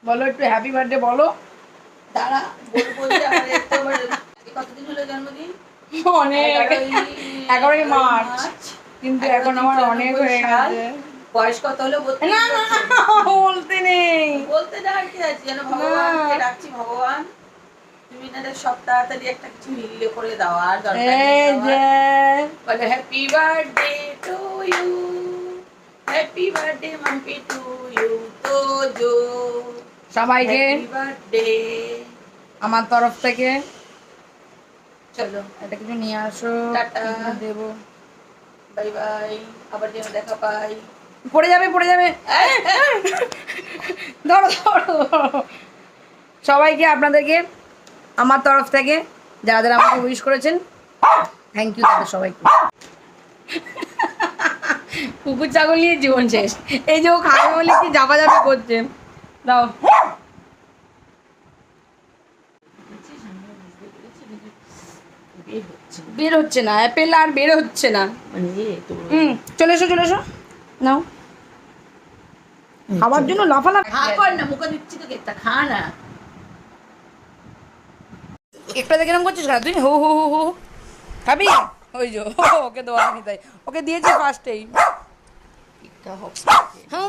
বলো একটু happy birthday বলো। দাঁড়া বলবো যে কতদিন হলো জন্মদিন? অনেক, 11ই মার্চ। কিন্তু এখন আমার অনেক হয়ে গেছে। বয়স কত হলো না না বলতে নেই, বলতে দেওয়ার কি আছে? যেন ভগবানকে ডাকছি, ভগবান তুমি না সব তাড়াতাড়ি একটা কিছু মিলিয়ে করে দাও। আর দরকার নেই বলে happy birthday to you, happy birthday Mampi to you. তো জো সবাইকে হ্যাপি বার্থডে আমার তরফ থেকে। চলো এটা কিছু নিয়ে আসো, টাটা, দেবো। বাই বাই, আবার যেন দেখা পাই। পড়ে যাবে পড়ে যাবে, ধরো ধরো। সবাইকে আপনাদেরকে আমার তরফ থেকে যারা যারা আমাকে উইশ করেছেন থ্যাংক ইউ তাদের সবাইকে। কুকুর ছাগল নিয়ে জীবন শেষ। এই যে ও খাবে বলে কি জাপাজাপি করছে। দাও, বের হচ্ছে না অ্যাপেল, আর বের হচ্ছে না। চলে এসো চলে এসো, নাও খাবার জন্য লাফালাফি। খা কর না, মুখে দিচ্ছি তো কেকটা, খা না। একটা দেখে এরকম করছিস কেন তুই? হো হো হো হো খাবি? ওই যে ওকে দেওয়া তাই, ওকে দিয়েছি ফার্স্টেই। কেকটা হোক। হ্যাঁ